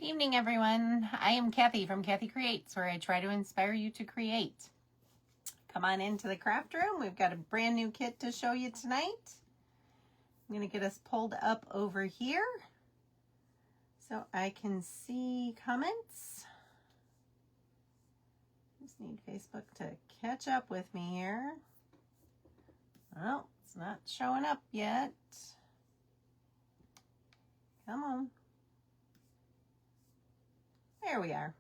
Good evening, everyone. I am Kathy from Kathy Creates, where I try to inspire you to create. Come on into the craft room. We've got a brand new kit to show you tonight. I'm going to get us pulled up over here so I can see comments. Just need Facebook to catch up with me here. Well, it's not showing up yet. Come on. There we are.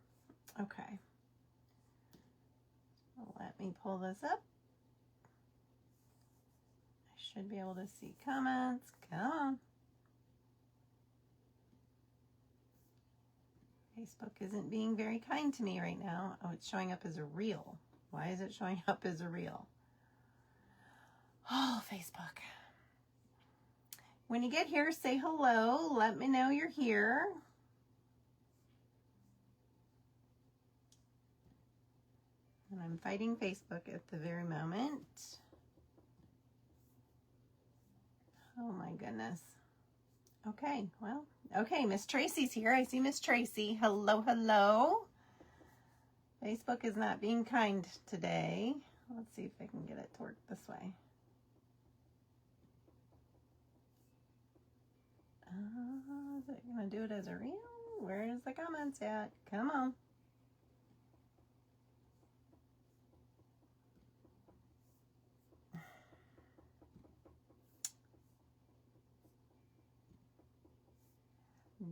Okay. Well, let me pull this up. I should be able to see comments. Come on. Facebook isn't being very kind to me right now. Oh, it's showing up as a reel. Why is it showing up as a reel? Oh, Facebook. When you get here, say hello. Let me know you're here. And I'm fighting Facebook at the very moment. Oh my goodness. Okay, well, okay, Miss Tracy's here. I see Miss Tracy. Hello, hello. Facebook is not being kind today. Let's see if I can get it to work this way. Is it going to do it as a reel? Where's the comments at? Come on.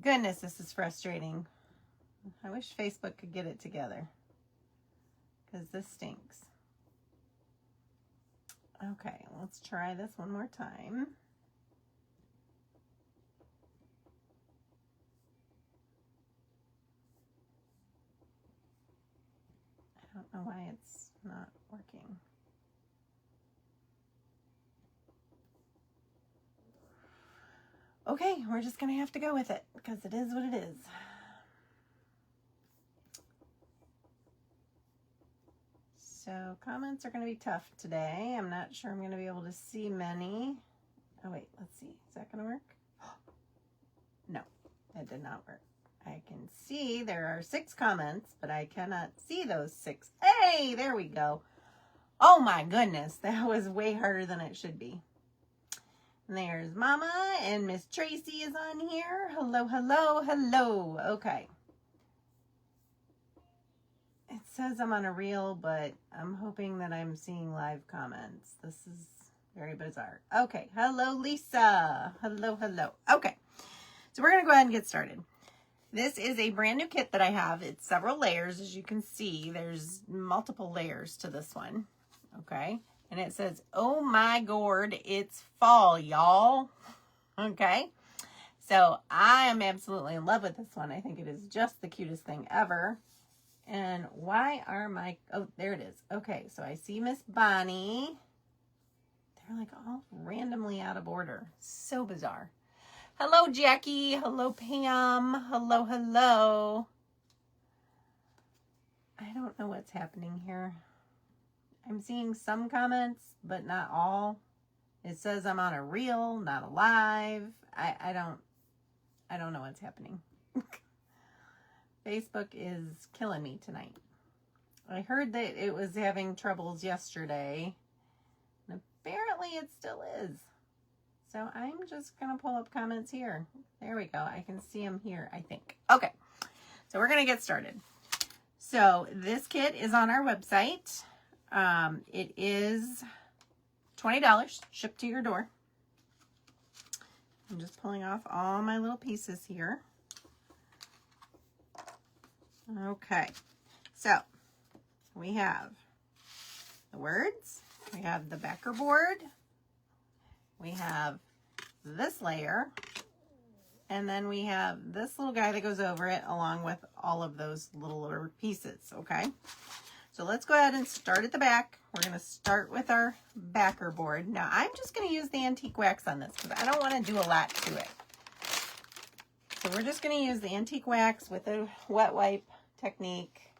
Goodness, this is frustrating. I wish Facebook could get it together, because this stinks. Okay, let's try this one more time. I don't know why it's not working. Okay, we're just going to have to go with it because it is what it is. So comments are going to be tough today. I'm not sure I'm going to be able to see many. Oh, wait, let's see. Is that going to work? No, that did not work. I can see there are 6 comments, but I cannot see those 6. Hey, there we go. Oh my goodness, that was way harder than it should be. And there's Mama, and Miss Tracy is on here. Hello, hello, hello. Okay. It says I'm on a reel, but I'm hoping that I'm seeing live comments. This is very bizarre. Okay. Hello, Lisa. Hello, hello. Okay. So we're going to go ahead and get started. This is a brand new kit that I have. It's several layers. As you can see, there's multiple layers to this one. Okay. And it says, oh my gourd, it's fall, y'all. Okay. So I am absolutely in love with this one. I think it is just the cutest thing ever. And why are my, oh, there it is. Okay. So I see Miss Bonnie. They're like all randomly out of order. So bizarre. Hello, Jackie. Hello, Pam. Hello, hello. I don't know what's happening here. I'm seeing some comments, but not all. It says I'm on a reel, not a live. I don't know what's happening. Facebook is killing me tonight. I heard that it was having troubles yesterday, and apparently it still is. So I'm just going to pull up comments here. There we go. I can see them here, I think. Okay, so we're going to get started. So this kit is on our website. It is $20 shipped to your door. I'm just pulling off all my little pieces here. Okay, so we have the words, we have the backer board, we have this layer, and then we have this little guy that goes over it along with all of those little pieces, okay? So let's go ahead and start at the back. We're going to start with our backer board. Now, I'm just going to use the antique wax on this because I don't want to do a lot to it. So we're just going to use the antique wax with a wet wipe technique.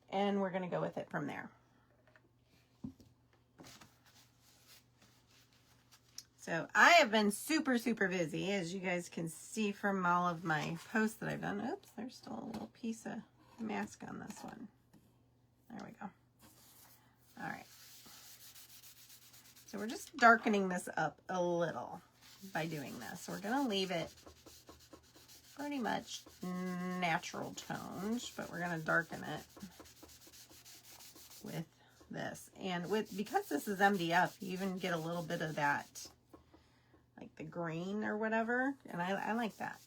And we're going to go with it from there. So I have been super, super busy, as you guys can see from all of my posts that I've done. Oops, there's still a little piece of mask on this one. There we go. All right. So we're just darkening this up a little by doing this. So we're going to leave it pretty much natural tones, but we're going to darken it with this. And because this is MDF, you even get a little bit of that, like the green or whatever, and I like that.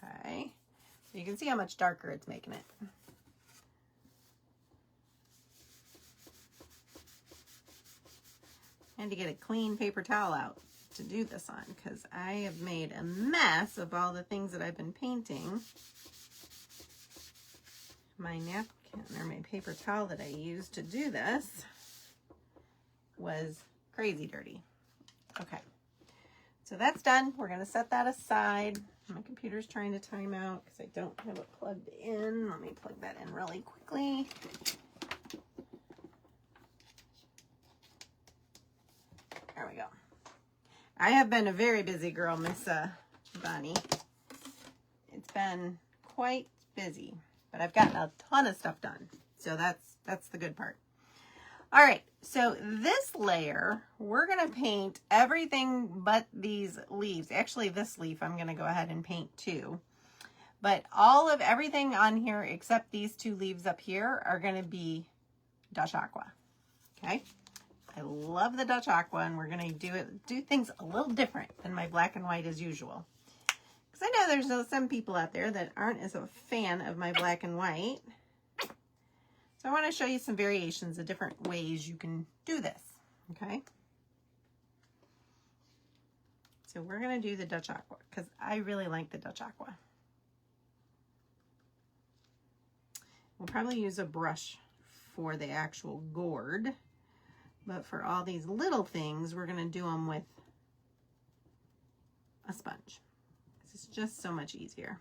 Okay, so you can see how much darker it's making it. And to get a clean paper towel out to do this on, because I have made a mess of all the things that I've been painting. My napkin or my paper towel that I used to do this was crazy dirty. Okay, so that's done. We're going to set that aside. My computer's trying to time out because I don't have it plugged in. Let me plug that in really quickly. There we go. I have been a very busy girl, Miss Bonnie. It's been quite busy, but I've gotten a ton of stuff done. So that's the good part. All right, so this layer, we're going to paint everything but these leaves. Actually, this leaf I'm going to go ahead and paint too. But all of everything on here except these two leaves up here are going to be Dutch Aqua. Okay? I love the Dutch Aqua, and we're going to do things a little different than my black and white as usual. Because I know there's some people out there that aren't as a fan of my black and white. So I want to show you some variations of different ways you can do this. Okay? So we're going to do the Dutch Aqua because I really like the Dutch Aqua. We'll probably use a brush for the actual gourd. But for all these little things, we're going to do them with a sponge. It's just so much easier.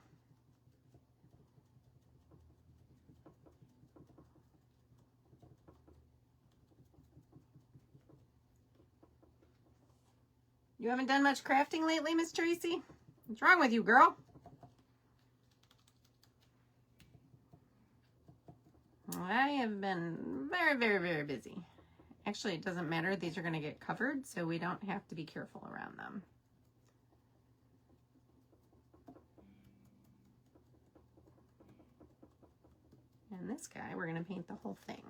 You haven't done much crafting lately, Miss Tracy? What's wrong with you, girl? Well, I have been very, very, very busy. Actually, it doesn't matter. These are going to get covered, so we don't have to be careful around them. And this guy, we're going to paint the whole thing.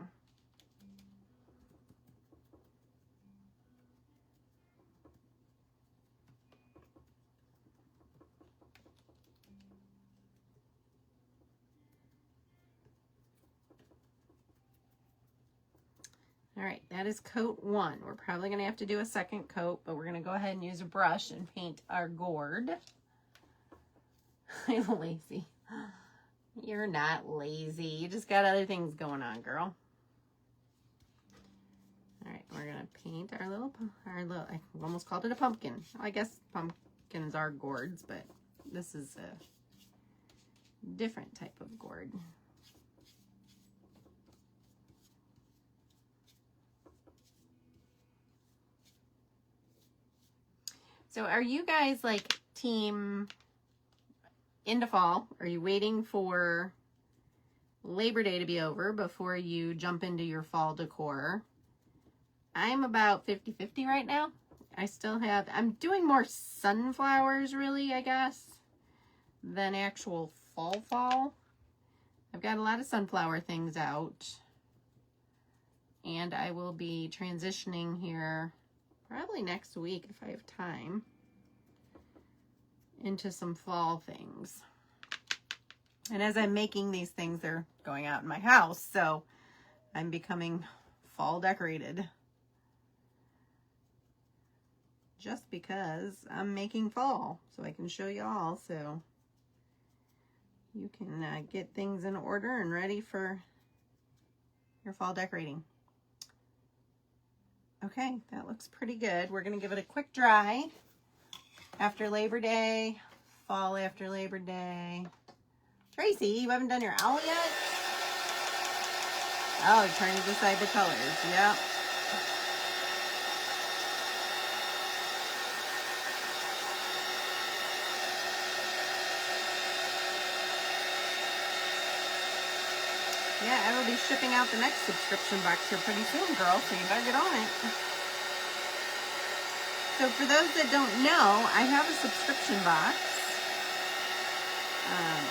All right, that is coat one. We're probably going to have to do a second coat, but we're going to go ahead and use a brush and paint our gourd. I'm lazy. You're not lazy. You just got other things going on, girl. All right, we're going to paint our little, I almost called it a pumpkin. I guess pumpkins are gourds, but this is a different type of gourd. So are you guys like team into fall? Are you waiting for Labor Day to be over before you jump into your fall decor? I'm about 50-50 right now. I'm doing more sunflowers really, I guess, than actual fall. I've got a lot of sunflower things out. And I will be transitioning here probably next week if I have time into some fall things. And as I'm making these things, they're going out in my house, so I'm becoming fall decorated just because I'm making fall, so I can show you all, so you can get things in order and ready for your fall decorating. Okay, that looks pretty good. We're going to give it a quick dry after Labor Day, fall after Labor Day. Tracy, you haven't done your owl yet? Oh, trying to decide the colors. Yep. Yeah, I will be shipping out the next subscription box here pretty soon, girl, so you better get on it. So for those that don't know, I have a subscription box.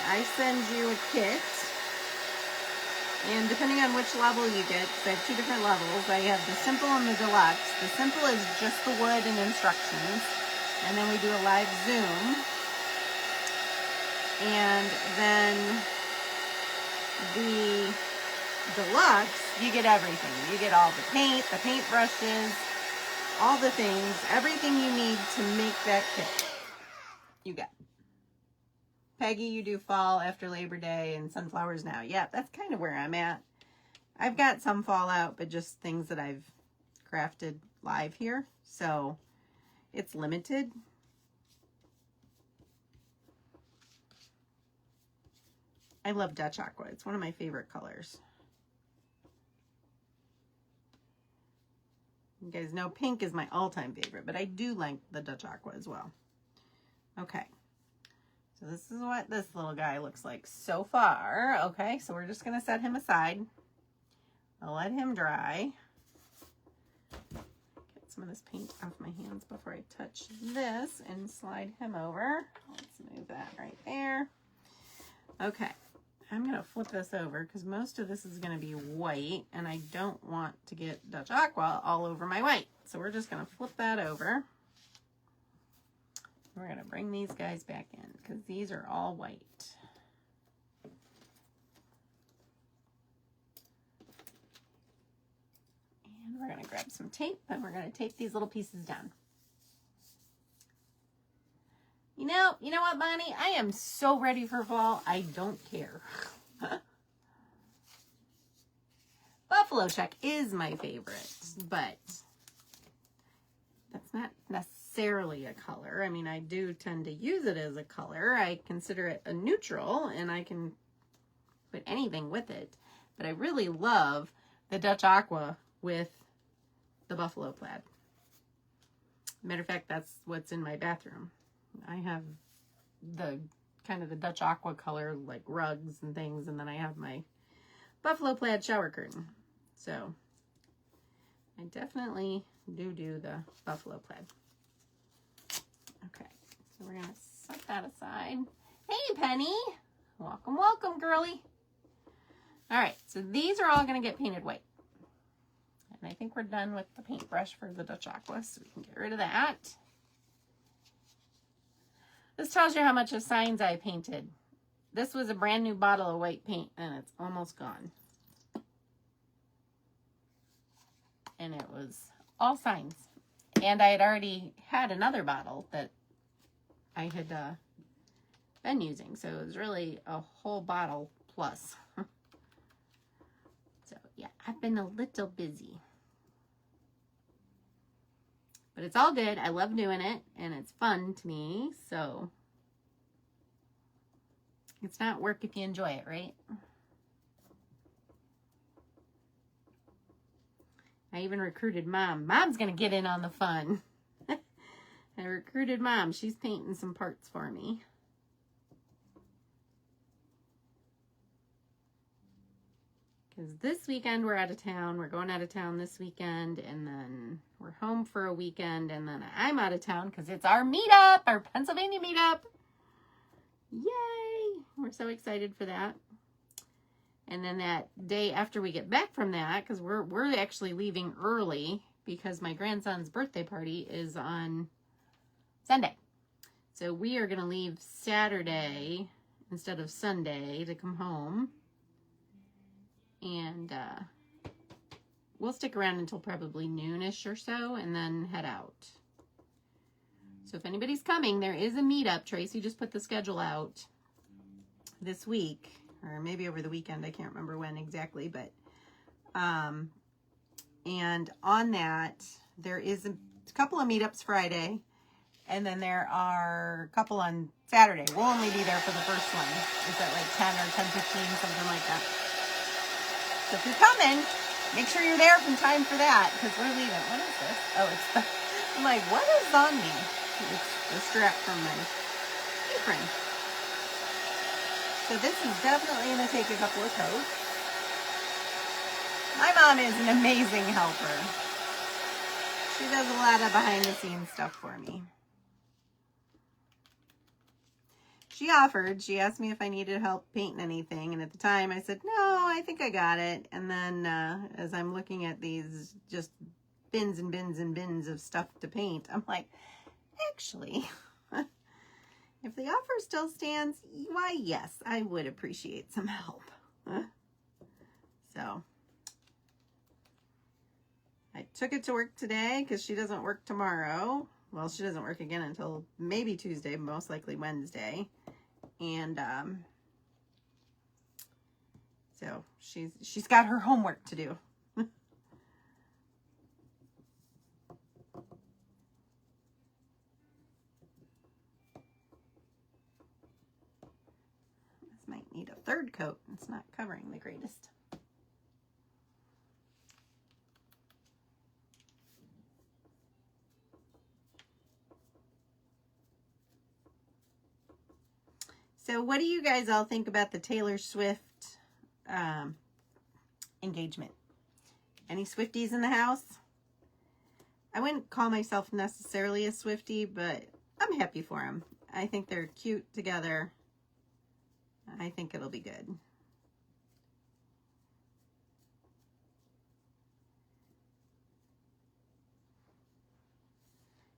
I send you a kit, and depending on which level you get, because I have 2 different levels, I have the simple and the deluxe. The simple is just the wood and instructions, and then we do a live Zoom, and then the deluxe, you get everything. You get all the paint brushes, all the things, everything you need to make that kit. You get. Peggy, you do fall after Labor Day and sunflowers now. Yeah, that's kind of where I'm at. I've got some fall out, but just things that I've crafted live here. So it's limited. I love Dutch Aqua. It's one of my favorite colors. You guys know pink is my all-time favorite, but I do like the Dutch Aqua as well. Okay. So this is what this little guy looks like so far. Okay, so we're just going to set him aside. I'll let him dry. Get some of this paint off my hands before I touch this and slide him over. Let's move that right there. Okay, I'm going to flip this over because most of this is going to be white, and I don't want to get Dutch Aqua all over my white. So we're just going to flip that over. We're going to bring these guys back in because these are all white. And we're going to grab some tape and we're going to tape these little pieces down. You know what, Bonnie? I am so ready for fall. I don't care. Buffalo check is my favorite, but that's not necessarily a color. I mean, I do tend to use it as a color. I consider it a neutral, and I can put anything with it. But I really love the Dutch Aqua with the buffalo plaid. Matter of fact, that's what's in my bathroom. I have the kind of the Dutch Aqua color, like rugs and things, and then I have my buffalo plaid shower curtain. So I definitely do the buffalo plaid. Okay, so we're going to set that aside. Hey, Penny. Welcome, welcome, girly. All right, so these are all going to get painted white. And I think we're done with the paintbrush for the Dutch Aqua, so we can get rid of that. This tells you how much of signs I painted. This was a brand new bottle of white paint, and it's almost gone. And it was all signs. And I had already had another bottle that I had been using. So it was really a whole bottle plus. So yeah, I've been a little busy. But it's all good. I love doing it. And it's fun to me. So it's not work if you enjoy it, right? I even recruited Mom. Mom's going to get in on the fun. I recruited Mom. She's painting some parts for me. Because this weekend we're out of town. We're going out of town this weekend. And then we're home for a weekend. And then I'm out of town because it's our meetup. Our Pennsylvania meetup. Yay! We're so excited for that. And then that day after we get back from that, because we're actually leaving early because my grandson's birthday party is on Sunday. So we are going to leave Saturday instead of Sunday to come home. And we'll stick around until probably noonish or so and then head out. So if anybody's coming, there is a meetup. Tracy just put the schedule out this week. Or maybe over the weekend, I can't remember when exactly, but, and on that, there is a couple of meetups Friday, and then there are a couple on Saturday. We'll only be there for the first one. It's at like 10 or 10:15, something like that. So if you're coming, make sure you're there in time for that, because we're leaving. What is this? Oh, it's the, I'm like, what is on me? It's the strap from my apron. So this is definitely going to take a couple of coats. My mom is an amazing helper. She does a lot of behind the scenes stuff for me. She offered, she asked me if I needed help painting anything. And at the time I said, no, I think I got it. And then as I'm looking at these just bins and bins and bins of stuff to paint, I'm like, actually, if the offer still stands, why, yes, I would appreciate some help. So I took it to work today because she doesn't work tomorrow. Well, she doesn't work again until maybe Tuesday, most likely Wednesday. And so she's got her homework to do. This might need a third coat. It's not covering the greatest. So what do you guys all think about the Taylor Swift engagement? Any Swifties in the house? I wouldn't call myself necessarily a Swiftie, but I'm happy for them. I think they're cute together. I think it'll be good.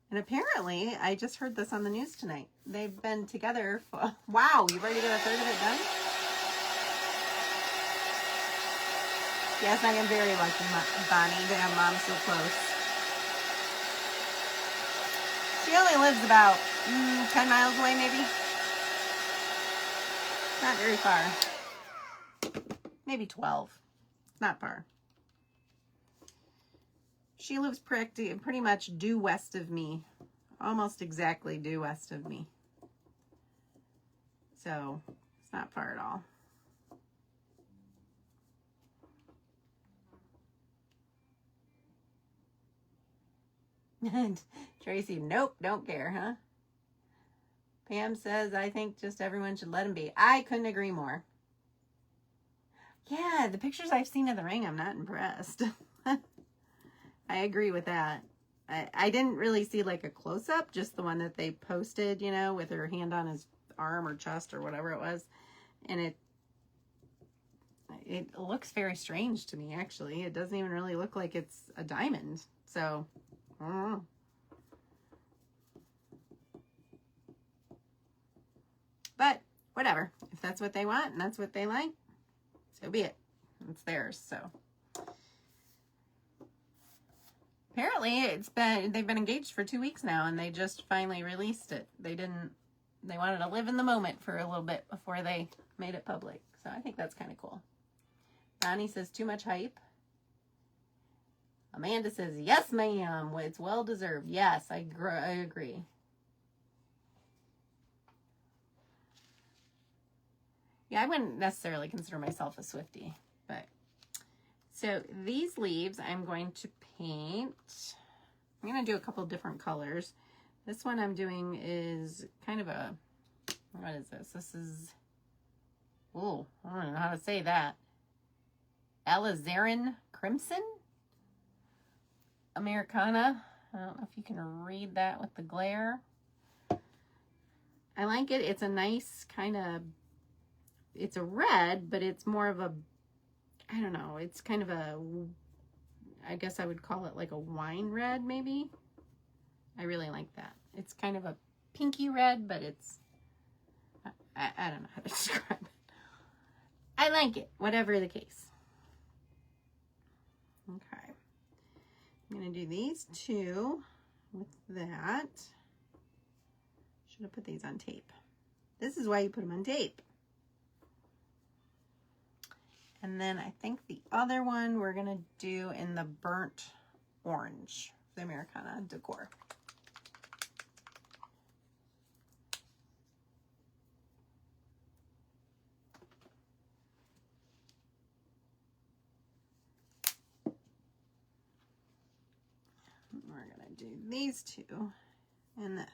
And apparently, I just heard this on the news tonight. They've been together for, wow, you've already got a third of it done? Yes, I am very lucky, Bonnie, to have mom so close. She only lives about 10 miles away, maybe. Not very far. Maybe 12. Not far. She lives pretty much due west of me. Almost exactly due west of me. So, it's not far at all. Tracy, nope, don't care, huh? Pam says, I think just everyone should let him be. I couldn't agree more. Yeah, the pictures I've seen of the ring, I'm not impressed. I agree with that. I didn't really see like a close-up, just the one that they posted, you know, with her hand on his arm or chest or whatever it was. And it looks very strange to me, actually. It doesn't even really look like it's a diamond. So, I don't know. But whatever. If that's what they want and that's what they like, so be it. It's theirs, so. Apparently, they've been engaged for 2 weeks now, and they just finally released it. They wanted to live in the moment for a little bit before they made it public. So I think that's kind of cool. Bonnie says, too much hype. Amanda says, yes, ma'am. It's well deserved. Yes, I agree. Yeah, I wouldn't necessarily consider myself a Swiftie, but so these leaves I'm going to paint. I'm going to do a couple different colors. This one I'm doing is kind of a, what is this? This is, oh, I don't know how to say that. Alizarin Crimson Americana. I don't know if you can read that with the glare. I like it. It's a nice kind of, it's a red, but it's more of a, I don't know, it's kind of a, I guess I would call it like a wine red, maybe. I really like that. It's kind of a pinky red, but it's, I don't know how to describe it. I like it, whatever the case. Okay. I'm going to do these two with that. Should have put these on tape. This is why you put them on tape. And then I think the other one we're going to do in the burnt orange, the Americana decor. do these two and this.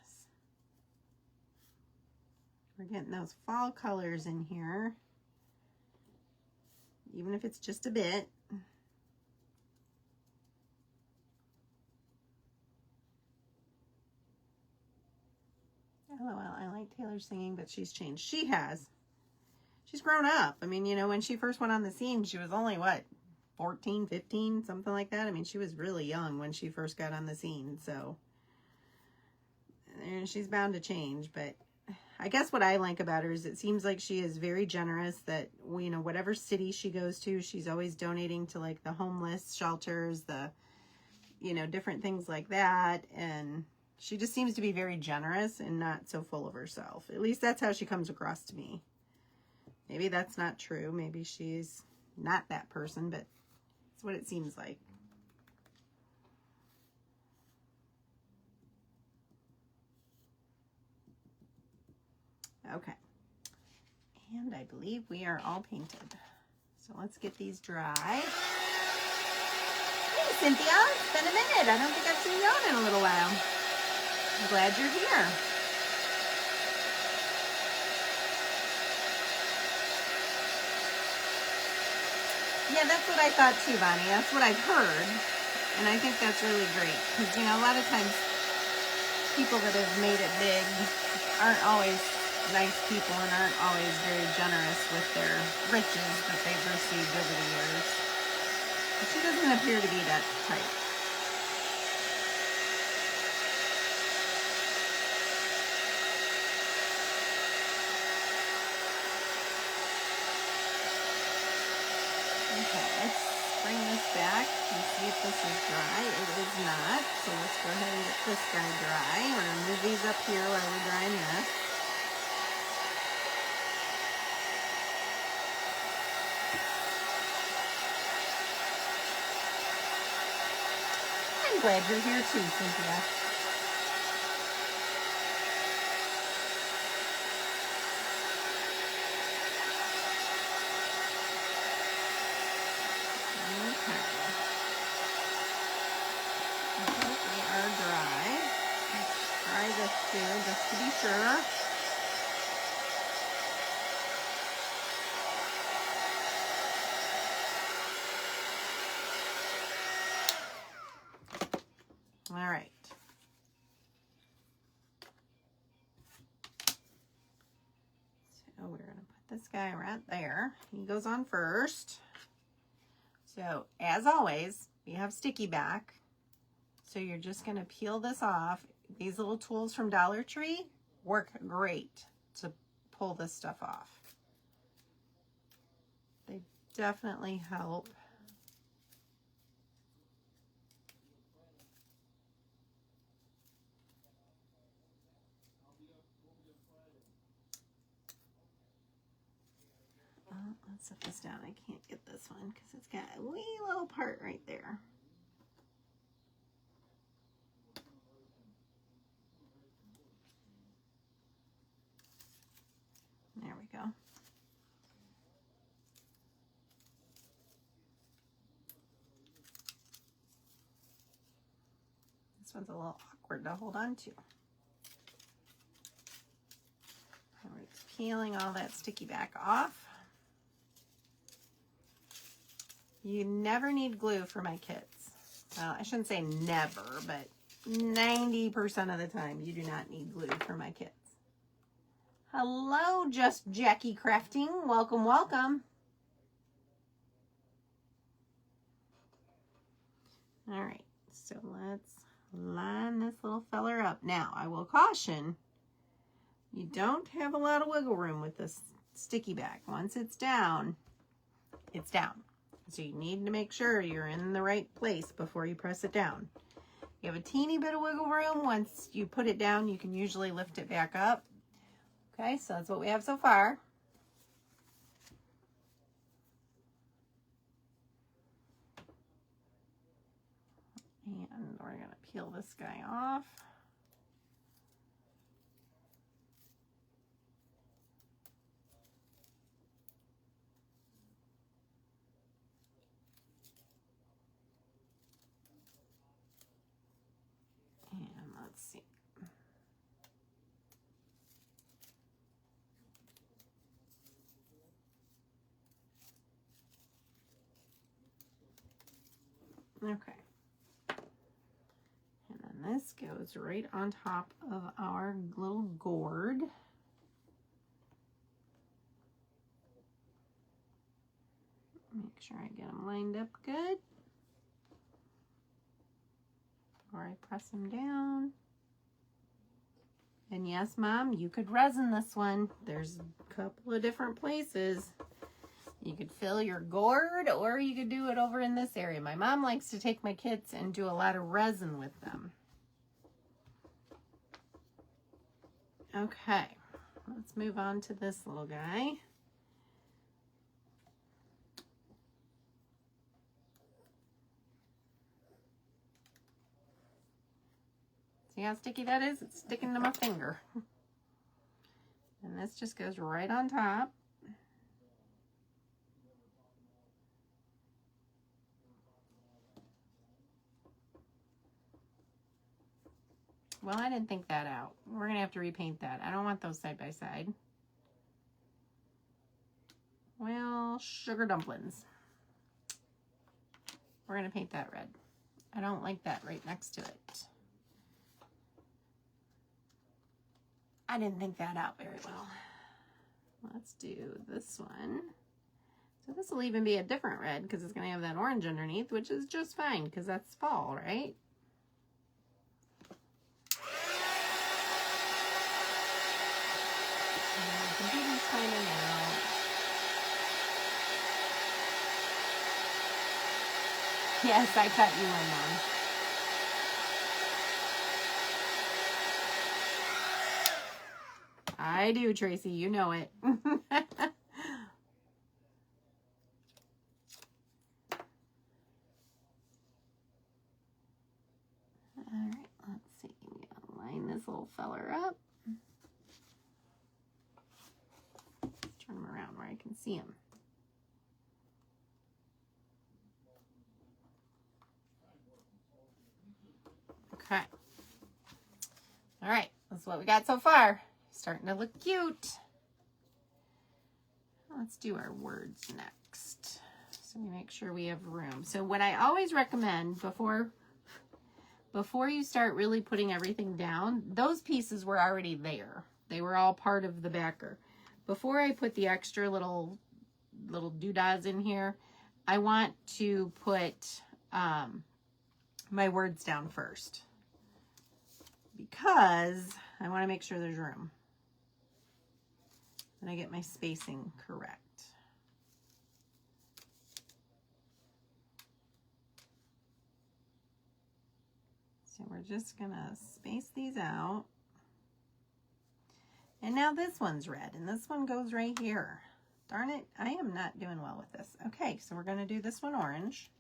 We're getting those fall colors in here, even if it's just a bit. LOL, I like Taylor singing, but she's changed. She has. She's grown up. I mean, you know, when she first went on the scene, she was only, what, 14, 15, something like that? I mean, she was really young when she first got on the scene, so. And she's bound to change, but I guess what I like about her is it seems like she is very generous, that, you know, whatever city she goes to, she's always donating to, like, the homeless shelters, the, you know, different things like that, and she just seems to be very generous and not so full of herself. At least that's how she comes across to me. Maybe that's not true. Maybe she's not that person, but it's what it seems like. Okay. And I believe we are all painted. So let's get these dry. Hey, Cynthia. It's been a minute. I don't think I've seen you on in a little while. I'm glad you're here. Yeah, that's what I thought too, Bonnie. That's what I've heard. And I think that's really great. Because, you know, a lot of times people that have made it big aren't always nice people and aren't always very generous with their riches that they've received over the years. But she doesn't appear to be that type. Okay, let's bring this back and see if this is dry. It is not, so let's go ahead and get this guy dry. We're going to move these up here while we're drying this. I'm glad you're here too, Cynthia. This too, just to be sure. All right. So we're going to put this guy right there. He goes on first. So as always, we have sticky back. So you're just going to peel this off. These little tools from Dollar Tree work great to pull this stuff off. They definitely help. Oh, let's set this down. I can't get this one because it's got a wee little part right there. There we go. This one's a little awkward to hold on to. And we're just peeling all that sticky back off. You never need glue for my kits. Well, I shouldn't say never, but 90% of the time you do not need glue for my kits. Hello, Just Jackie Crafting. Welcome, welcome. All right, so let's line this little feller up. Now, I will caution, you don't have a lot of wiggle room with this sticky back. Once it's down, it's down. So you need to make sure you're in the right place before you press it down. You have a teeny bit of wiggle room. Once you put it down, you can usually lift it back up. Okay, so that's what we have so far. And we're going to peel this guy off. let's see. Okay. And then this goes right on top of our little gourd. Make sure I get them lined up good. Or I press them down. And yes, Mom, you could resin this one. There's a couple of different places. You could fill your gourd, or you could do it over in this area. My mom likes to take my kits and do a lot of resin with them. Okay, let's move on to this little guy. See how sticky that is? It's sticking to my finger. And this just goes right on top. Well, I didn't think that out. We're going to have to repaint that. I don't want those side by side. Well, sugar dumplings. We're going to paint that red. I don't like that right next to it. I didn't think that out very well. Let's do this one. So this will even be a different red because it's going to have that orange underneath, which is just fine because that's fall, right? Yes, I cut you in, Mom. I do, Tracy. You know it. All right, let's see. We gotta line this little feller up. Turn him around where I can see him. Okay. All right, that's what we got so far. Starting to look cute. Let's do our words next. So we make sure we have room. So what I always recommend before you start really putting everything down, those pieces were already there. They were all part of the backer. Before I put the extra little doodads in here, I want to put my words down first because I want to make sure there's room and I get my spacing correct. So we're just gonna space these out. And now this one's red and this one goes right here. Darn it, I am not doing well with this. Okay, so we're gonna do this one orange.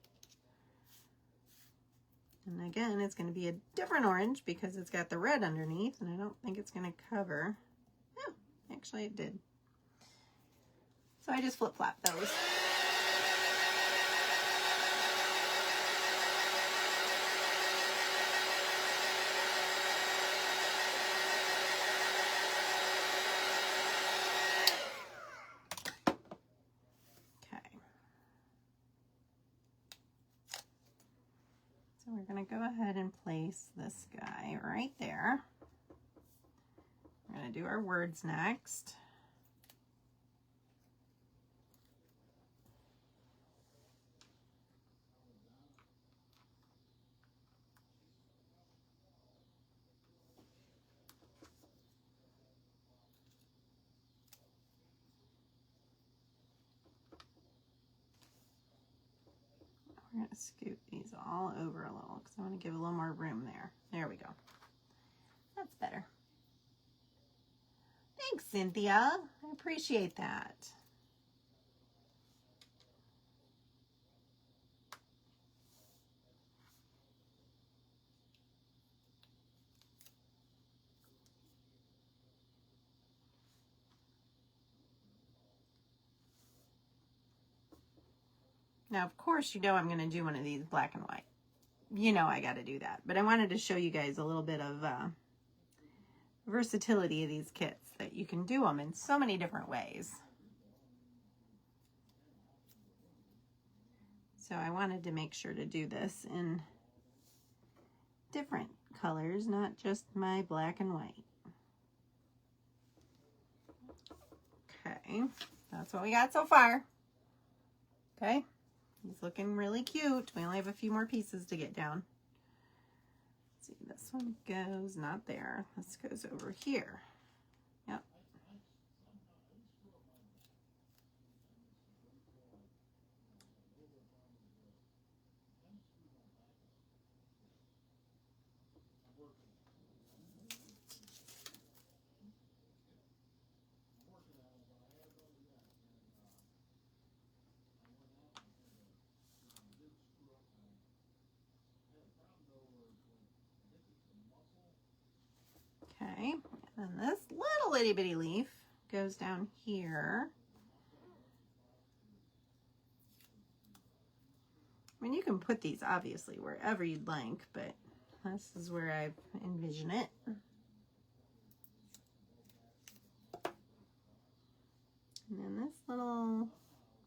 And again, it's gonna be a different orange because it's got the red underneath and I don't think it's gonna cover. Oh, actually it did. So I just flip-flop those. We're going to go ahead and place this guy right there. We're going to do our words next. We're going to scoot these all over a little because I want to give a little more room there. There we go. That's better. Thanks, Cynthia. I appreciate that. Now, of course, you know I'm going to do one of these black and white. you know I got to do that. But I wanted to show you guys a little bit of versatility of these kits, that you can do them in so many different ways. So I wanted to make sure to do this in different colors, not just my black and white. Okay, that's what we got so far. Okay, he's looking really cute. We only have a few more pieces to get down. Let's see, this one goes not there. This goes over here. Yep. Okay, and this little itty bitty leaf goes down here. I mean, you can put these obviously wherever you'd like, but this is where I envision it. And then this little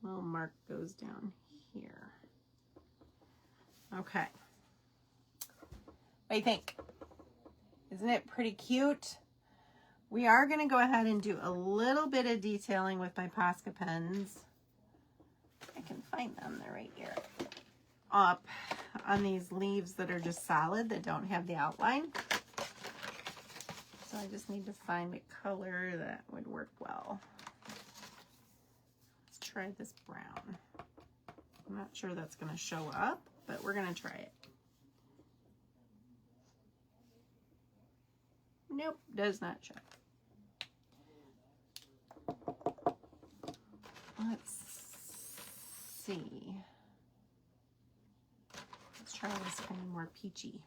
mark goes down here. Okay. What do you think? Isn't it pretty cute? We are going to go ahead and do a little bit of detailing with my Posca pens. I can find them. They're right here. Up on these leaves that are just solid, that don't have the outline. So I just need to find a color that would work well. Let's try this brown. I'm not sure that's going to show up, but we're going to try it. Nope, does not show. Let's see. Let's try this kind of more peachy.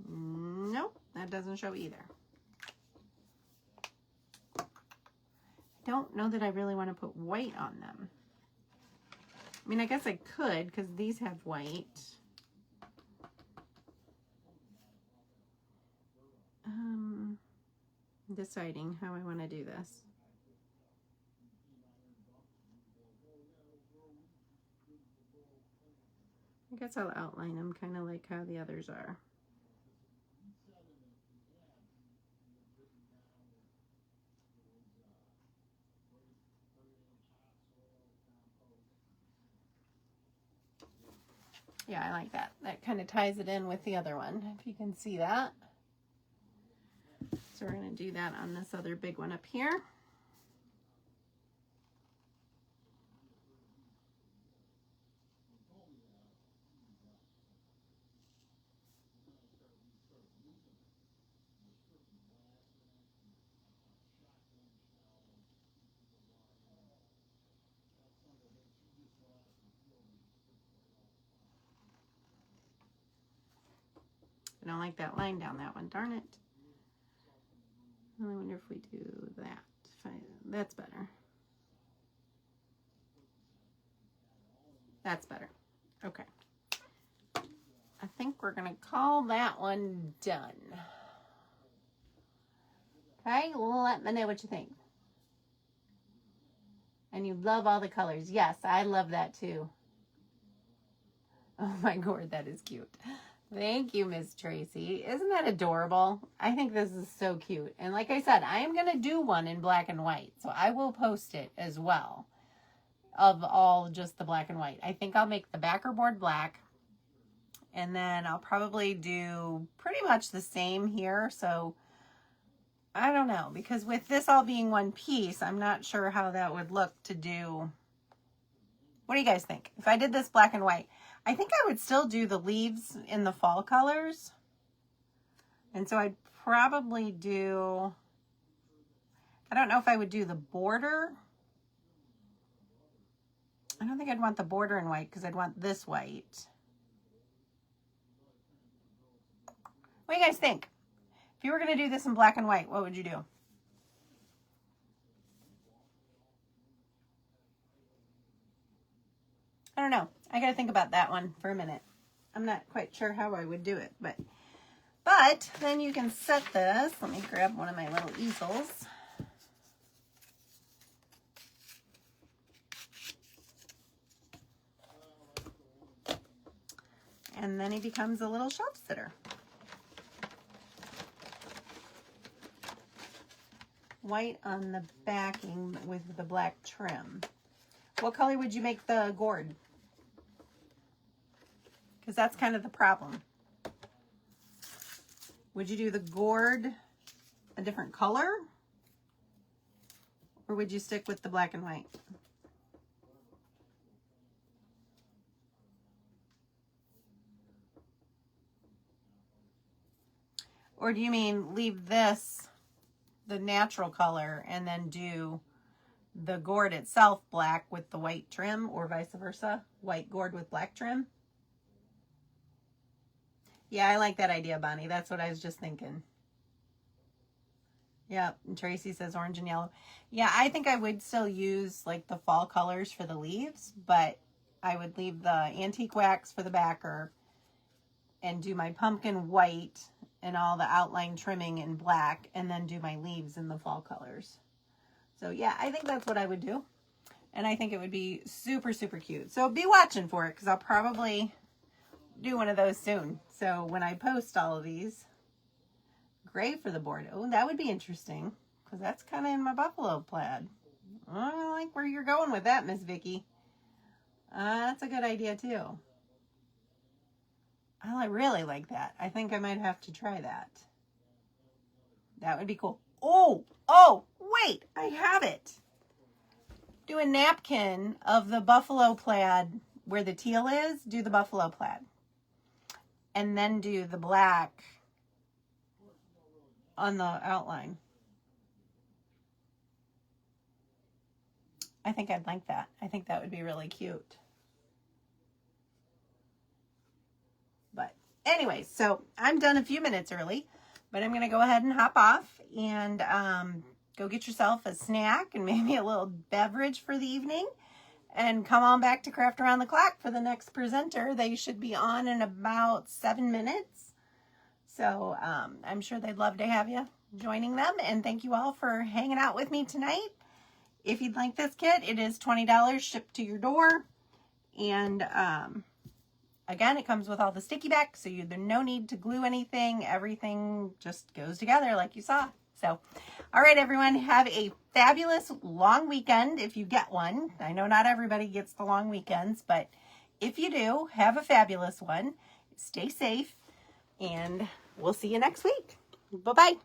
Nope, that doesn't show either. I don't know that I really want to put white on them. I mean, I guess I could, because these have white. I'm deciding how I want to do this. I guess I'll outline them kind of like how the others are. Yeah, I like that. That kind of ties it in with the other one, if you can see that. So we're going to do that on this other big one up here. I don't like that line down that one, darn it. I wonder if we do that. That's better. That's better. Okay. I think we're going to call that one done. Okay, let me know what you think. And you love all the colors. Yes, I love that too. Oh my Gourd, that is cute. Thank you, Miss Tracy. Isn't that adorable? I think this is so cute. And like I said, I am going to do one in black and white. So I will post it as well, of all just the black and white. I think I'll make the backer board black. And then I'll probably do pretty much the same here. So I don't know, because with this all being one piece, I'm not sure how that would look to do. What do you guys think? If I did this black and white, I think I would still do the leaves in the fall colors. And so I'd probably do, I don't know if I would do the border. I don't think I'd want the border in white, because I'd want this white. What do you guys think? If you were going to do this in black and white, what would you do? I don't know. I got to think about that one for a minute. I'm not quite sure how I would do it, but then you can set this. Let me grab one of my little easels. And then he becomes a little shelf sitter. White on the backing with the black trim. What color would you make the gourd? Because that's kind of the problem. Would you do the gourd a different color? Or would you stick with the black and white? Or do you mean leave this the natural color and then do the gourd itself black with the white trim, or vice versa? White gourd with black trim? Yeah, I like that idea, Bonnie. That's what I was just thinking. Yep, and Tracy says orange and yellow. Yeah, I think I would still use like the fall colors for the leaves, but I would leave the antique wax for the backer and do my pumpkin white and all the outline trimming in black, and then do my leaves in the fall colors. So yeah, I think that's what I would do. And I think it would be super, super cute. So be watching for it, because I'll probably do one of those soon. So when I post all of these, gray for the board. Oh, that would be interesting, because that's kind of in my buffalo plaid. I like where you're going with that, Miss Vicky. That's a good idea too. I really like that. I think I might have to try that. That would be cool. Oh, wait, I have it. Do a napkin of the buffalo plaid where the teal is. Do the buffalo plaid. And then do the black on the outline. I think I'd like that. I think that would be really cute. But anyway, so I'm done a few minutes early, but I'm going to go ahead and hop off and go get yourself a snack and maybe a little beverage for the evening, and come on back to Craft Around the Clock for the next presenter. They should be on in about 7 minutes. So I'm sure they'd love to have you joining them. And thank you all for hanging out with me tonight. If you'd like this kit, it is $20 shipped to your door. And again, it comes with all the sticky back, so there's no need to glue anything. Everything just goes together like you saw. So, all right, everyone, have a fabulous long weekend if you get one. I know not everybody gets the long weekends, but if you do, have a fabulous one. Stay safe, and we'll see you next week. Bye-bye.